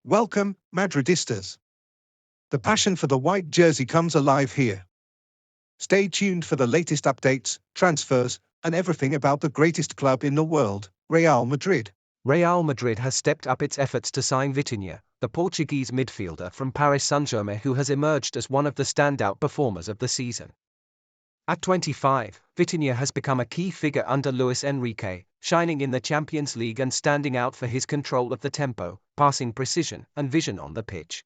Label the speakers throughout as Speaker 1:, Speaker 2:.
Speaker 1: Welcome, Madridistas. The passion for the white jersey comes alive here. Stay tuned for the latest updates, transfers, and everything about the greatest club in the world, Real Madrid.
Speaker 2: Real Madrid has stepped up its efforts to sign Vitinha, the Portuguese midfielder from Paris Saint-Germain who has emerged as one of the standout performers of the season. At 25, Vitinha has become a key figure under Luis Enrique, shining in the Champions League and standing out for his control of the tempo, passing precision, and vision on the pitch.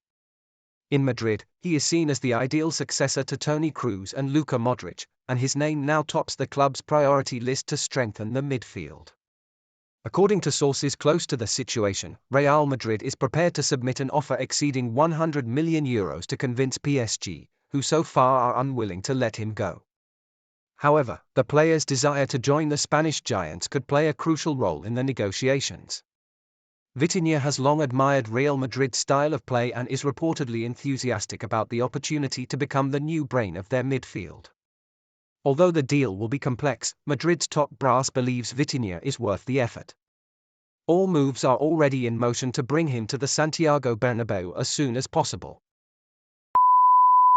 Speaker 2: In Madrid, he is seen as the ideal successor to Toni Kroos and Luka Modrić, and his name now tops the club's priority list to strengthen the midfield. According to sources close to the situation, Real Madrid is prepared to submit an offer exceeding €100 million to convince PSG, who so far are unwilling to let him go. However, the player's desire to join the Spanish giants could play a crucial role in the negotiations. Vitinia has long admired Real Madrid's style of play and is reportedly enthusiastic about the opportunity to become the new brain of their midfield. Although the deal will be complex, Madrid's top brass believes Vitinia is worth the effort. All moves are already in motion to bring him to the Santiago Bernabéu as soon as possible.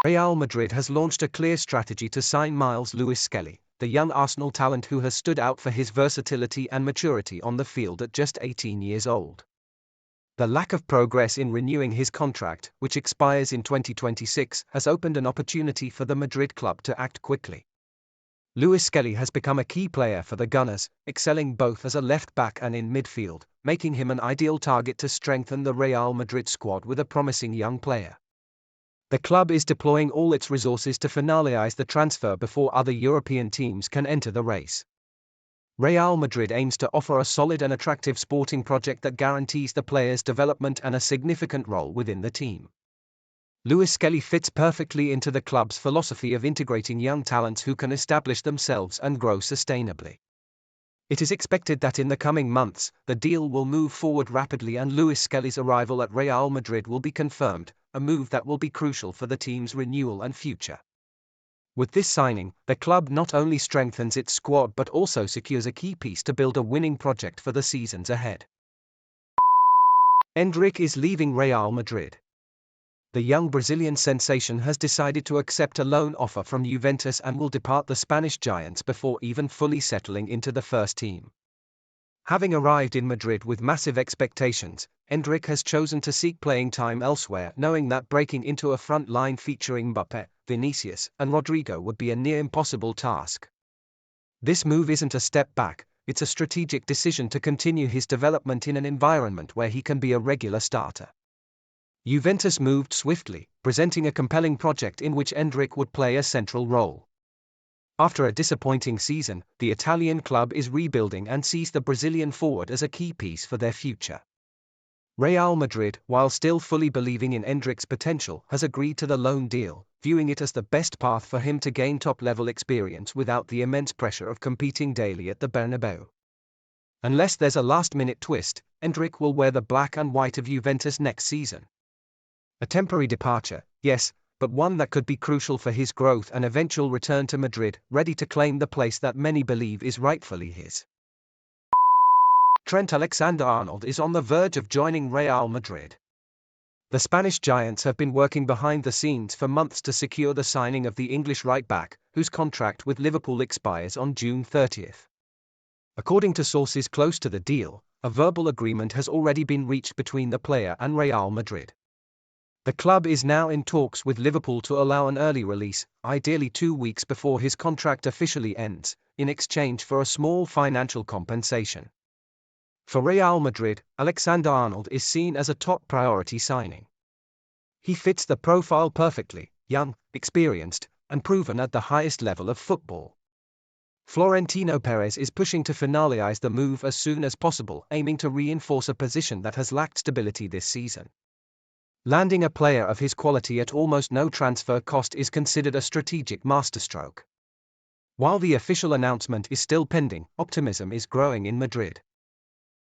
Speaker 2: Real Madrid has launched a clear strategy to sign Lewis Skelly, the young Arsenal talent who has stood out for his versatility and maturity on the field at just 18 years old. The lack of progress in renewing his contract, which expires in 2026, has opened an opportunity for the Madrid club to act quickly. Lewis Skelly has become a key player for the Gunners, excelling both as a left-back and in midfield, making him an ideal target to strengthen the Real Madrid squad with a promising young player. The club is deploying all its resources to finalize the transfer before other European teams can enter the race. Real Madrid aims to offer a solid and attractive sporting project that guarantees the player's development and a significant role within the team. Lewis Skelly fits perfectly into the club's philosophy of integrating young talents who can establish themselves and grow sustainably. It is expected that in the coming months, the deal will move forward rapidly and Lewis Skelly's arrival at Real Madrid will be confirmed, a move that will be crucial for the team's renewal and future. With this signing, the club not only strengthens its squad but also secures a key piece to build a winning project for the seasons ahead. Endrick is leaving Real Madrid. The young Brazilian sensation has decided to accept a loan offer from Juventus and will depart the Spanish giants before even fully settling into the first team. Having arrived in Madrid with massive expectations, Endrick has chosen to seek playing time elsewhere, knowing that breaking into a front line featuring Mbappé, Vinicius, and Rodrigo would be a near impossible task. This move isn't a step back, it's a strategic decision to continue his development in an environment where he can be a regular starter. Juventus moved swiftly, presenting a compelling project in which Endrick would play a central role. After a disappointing season, the Italian club is rebuilding and sees the Brazilian forward as a key piece for their future. Real Madrid, while still fully believing in Endrick's potential, has agreed to the loan deal, viewing it as the best path for him to gain top-level experience without the immense pressure of competing daily at the Bernabéu. Unless there's a last-minute twist, Endrick will wear the black and white of Juventus next season. A temporary departure, yes, but one that could be crucial for his growth and eventual return to Madrid, ready to claim the place that many believe is rightfully his. Trent Alexander-Arnold is on the verge of joining Real Madrid. The Spanish giants have been working behind the scenes for months to secure the signing of the English right-back, whose contract with Liverpool expires on June 30th. According to sources close to the deal, a verbal agreement has already been reached between the player and Real Madrid. The club is now in talks with Liverpool to allow an early release, ideally 2 weeks before his contract officially ends, in exchange for a small financial compensation. For Real Madrid, Alexander-Arnold is seen as a top priority signing. He fits the profile perfectly, young, experienced, and proven at the highest level of football. Florentino Perez is pushing to finalize the move as soon as possible, aiming to reinforce a position that has lacked stability this season. Landing a player of his quality at almost no transfer cost is considered a strategic masterstroke. While the official announcement is still pending, optimism is growing in Madrid.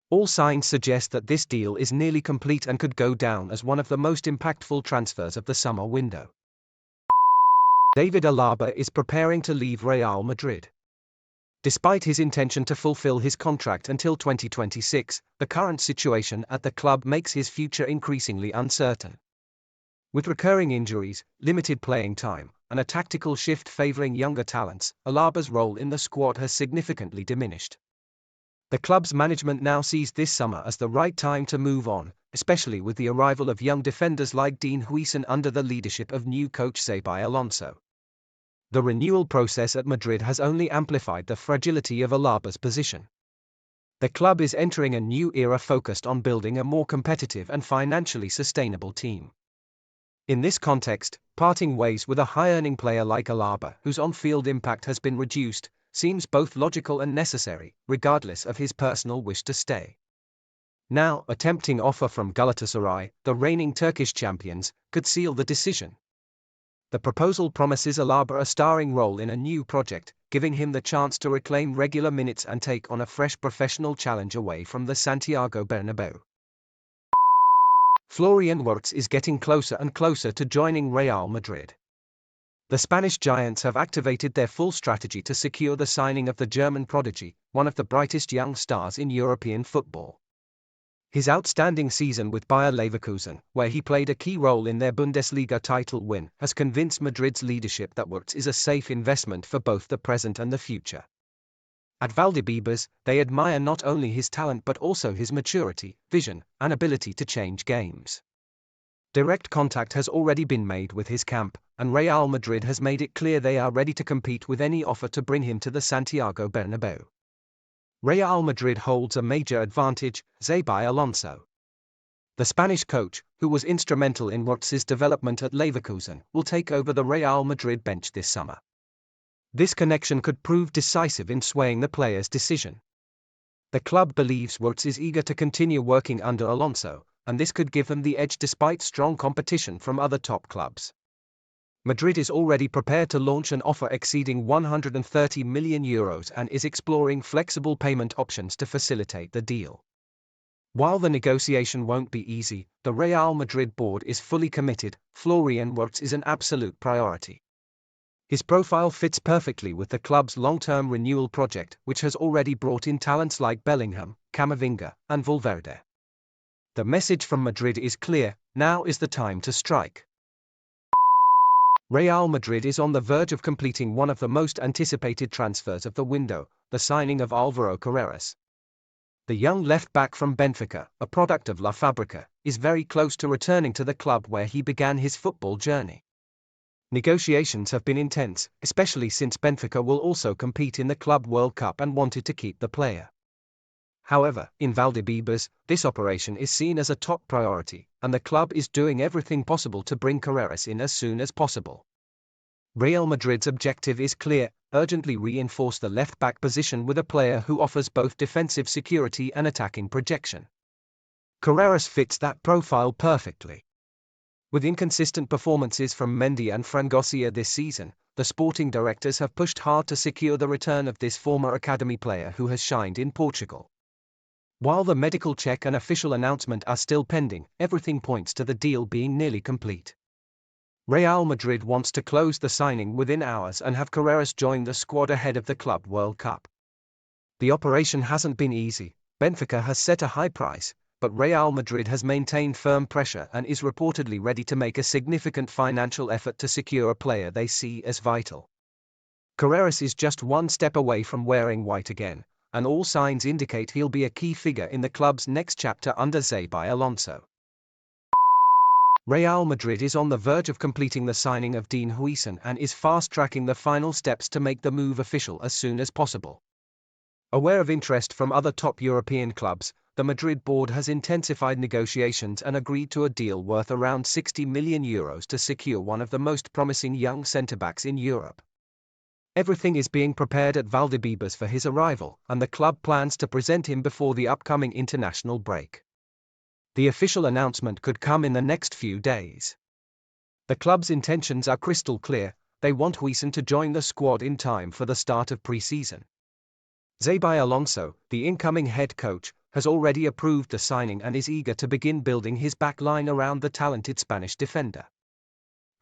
Speaker 2: All signs suggest that this deal is nearly complete and could go down as one of the most impactful transfers of the summer window. David Alaba is preparing to leave Real Madrid. Despite his intention to fulfill his contract until 2026, the current situation at the club makes his future increasingly uncertain. With recurring injuries, limited playing time, and a tactical shift favoring younger talents, Alaba's role in the squad has significantly diminished. The club's management now sees this summer as the right time to move on, especially with the arrival of young defenders like Huijsen under the leadership of new coach Xabi Alonso. The renewal process at Madrid has only amplified the fragility of Alaba's position. The club is entering a new era focused on building a more competitive and financially sustainable team. In this context, parting ways with a high-earning player like Alaba, whose on-field impact has been reduced, seems both logical and necessary, regardless of his personal wish to stay. Now, a tempting offer from Galatasaray, the reigning Turkish champions, could seal the decision. The proposal promises Alaba a starring role in a new project, giving him the chance to reclaim regular minutes and take on a fresh professional challenge away from the Santiago Bernabéu. Florian Wirtz is getting closer and closer to joining Real Madrid. The Spanish giants have activated their full strategy to secure the signing of the German prodigy, one of the brightest young stars in European football. His outstanding season with Bayer Leverkusen, where he played a key role in their Bundesliga title win, has convinced Madrid's leadership that Wirtz is a safe investment for both the present and the future. At Valdebebas, they admire not only his talent but also his maturity, vision, and ability to change games. Direct contact has already been made with his camp, and Real Madrid has made it clear they are ready to compete with any offer to bring him to the Santiago Bernabéu. Real Madrid holds a major advantage: Xabi Alonso. The Spanish coach, who was instrumental in Wirtz's development at Leverkusen, will take over the Real Madrid bench this summer. This connection could prove decisive in swaying the player's decision. The club believes Wirtz is eager to continue working under Alonso, and this could give them the edge despite strong competition from other top clubs. Madrid is already prepared to launch an offer exceeding €130 million and is exploring flexible payment options to facilitate the deal. While the negotiation won't be easy, the Real Madrid board is fully committed. Florian Wirtz is an absolute priority. His profile fits perfectly with the club's long-term renewal project, which has already brought in talents like Bellingham, Camavinga, and Valverde. The message from Madrid is clear: now is the time to strike. Real Madrid is on the verge of completing one of the most anticipated transfers of the window, the signing of Alvaro Carreras. The young left-back from Benfica, a product of La Fábrica, is very close to returning to the club where he began his football journey. Negotiations have been intense, especially since Benfica will also compete in the Club World Cup and wanted to keep the player. However, in Valdebebas, this operation is seen as a top priority, and the club is doing everything possible to bring Carreras in as soon as possible. Real Madrid's objective is clear: urgently reinforce the left-back position with a player who offers both defensive security and attacking projection. Carreras fits that profile perfectly. With inconsistent performances from Mendy and Frangosia this season, the sporting directors have pushed hard to secure the return of this former academy player who has shined in Portugal. While the medical check and official announcement are still pending, everything points to the deal being nearly complete. Real Madrid wants to close the signing within hours and have Carreras join the squad ahead of the Club World Cup. The operation hasn't been easy. Benfica has set a high price, but Real Madrid has maintained firm pressure and is reportedly ready to make a significant financial effort to secure a player they see as vital. Carreras is just one step away from wearing white again, and all signs indicate he'll be a key figure in the club's next chapter under Xabi Alonso. Real Madrid is on the verge of completing the signing of Huijsen and is fast-tracking the final steps to make the move official as soon as possible. Aware of interest from other top European clubs, the Madrid board has intensified negotiations and agreed to a deal worth around €60 million to secure one of the most promising young centre-backs in Europe. Everything is being prepared at Valdebebas for his arrival, and the club plans to present him before the upcoming international break. The official announcement could come in the next few days. The club's intentions are crystal clear: they want Huijsen to join the squad in time for the start of pre-season. Xabi Alonso, the incoming head coach, has already approved the signing and is eager to begin building his backline around the talented Spanish defender.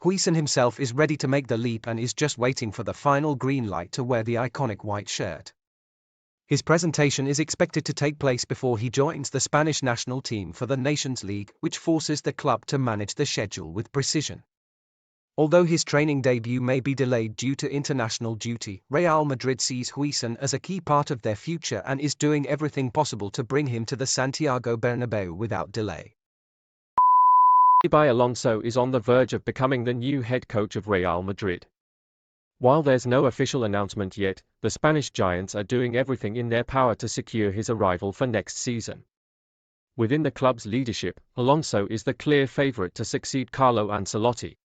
Speaker 2: Huijsen himself is ready to make the leap and is just waiting for the final green light to wear the iconic white shirt. His presentation is expected to take place before he joins the Spanish national team for the Nations League, which forces the club to manage the schedule with precision. Although his training debut may be delayed due to international duty, Real Madrid sees Huijsen as a key part of their future and is doing everything possible to bring him to the Santiago Bernabéu without delay.
Speaker 3: Xabi Alonso is on the verge of becoming the new head coach of Real Madrid. While there's no official announcement yet, the Spanish giants are doing everything in their power to secure his arrival for next season. Within the club's leadership, Alonso is the clear favourite to succeed Carlo Ancelotti.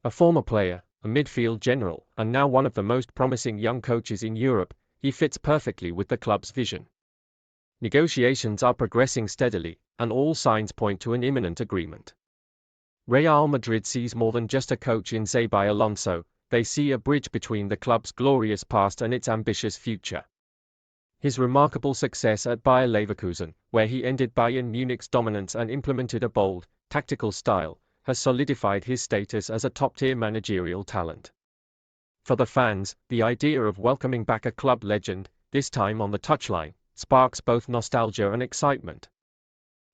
Speaker 3: A former player, a midfield general, and now one of the most promising young coaches in Europe, he fits perfectly with the club's vision. Negotiations are progressing steadily, and all signs point to an imminent agreement. Real Madrid sees more than just a coach in Xabi Alonso. They see a bridge between the club's glorious past and its ambitious future. His remarkable success at Bayer Leverkusen, where he ended Bayern Munich's dominance and implemented a bold, tactical style, has solidified his status as a top-tier managerial talent. For the fans, the idea of welcoming back a club legend, this time on the touchline, sparks both nostalgia and excitement.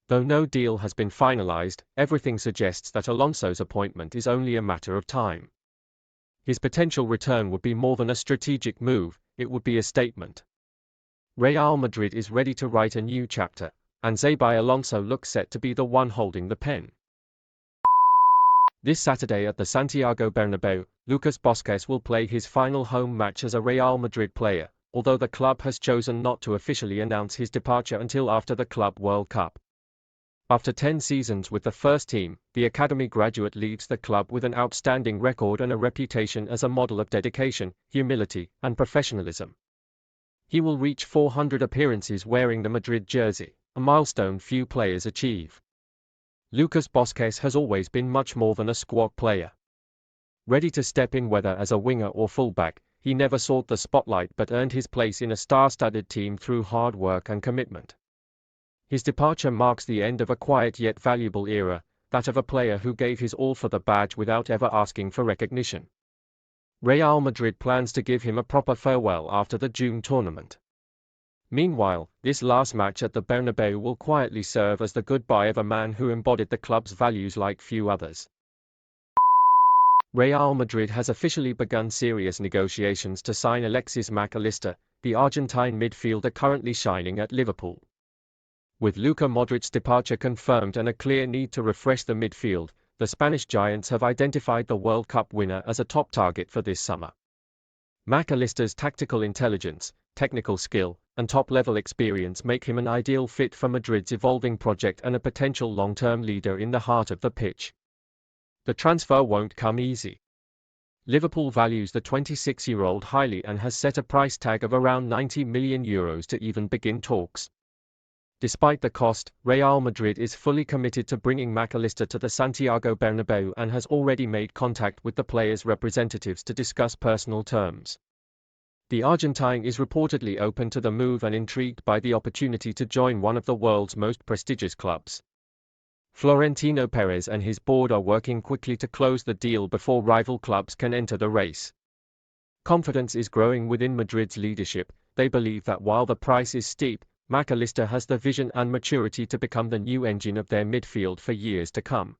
Speaker 3: Though no deal has been finalized, everything suggests that Alonso's appointment is only a matter of time. His potential return would be more than a strategic move, it would be a statement. Real Madrid is ready to write a new chapter, and Xabi Alonso looks set to be the one holding the pen. This Saturday at the Santiago Bernabéu, Lucas Vazquez will play his final home match as a Real Madrid player, although the club has chosen not to officially announce his departure until after the Club World Cup. After 10 seasons with the first team, the academy graduate leaves the club with an outstanding record and a reputation as a model of dedication, humility, and professionalism. He will reach 400 appearances wearing the Madrid jersey, a milestone few players achieve. Lucas Vazquez has always been much more than a squad player. Ready to step in whether as a winger or fullback, he never sought the spotlight but earned his place in a star-studded team through hard work and commitment. His departure marks the end of a quiet yet valuable era, that of a player who gave his all for the badge without ever asking for recognition. Real Madrid plans to give him a proper farewell after the June tournament. Meanwhile, this last match at the Bernabéu will quietly serve as the goodbye of a man who embodied the club's values like few others. Real Madrid has officially begun serious negotiations to sign Alexis Mac Allister, the Argentine midfielder currently shining at Liverpool. With Luka Modric's departure confirmed and a clear need to refresh the midfield, the Spanish giants have identified the World Cup winner as a top target for this summer. Mac Allister's tactical intelligence, technical skill, and top-level experience make him an ideal fit for Madrid's evolving project and a potential long-term leader in the heart of the pitch. The transfer won't come easy. Liverpool values the 26-year-old highly and has set a price tag of around €90 million to even begin talks. Despite the cost, Real Madrid is fully committed to bringing Mac Allister to the Santiago Bernabéu and has already made contact with the player's representatives to discuss personal terms. The Argentine is reportedly open to the move and intrigued by the opportunity to join one of the world's most prestigious clubs. Florentino Perez and his board are working quickly to close the deal before rival clubs can enter the race. Confidence is growing within Madrid's leadership. They believe that while the price is steep, Mac Allister has the vision and maturity to become the new engine of their midfield for years to come.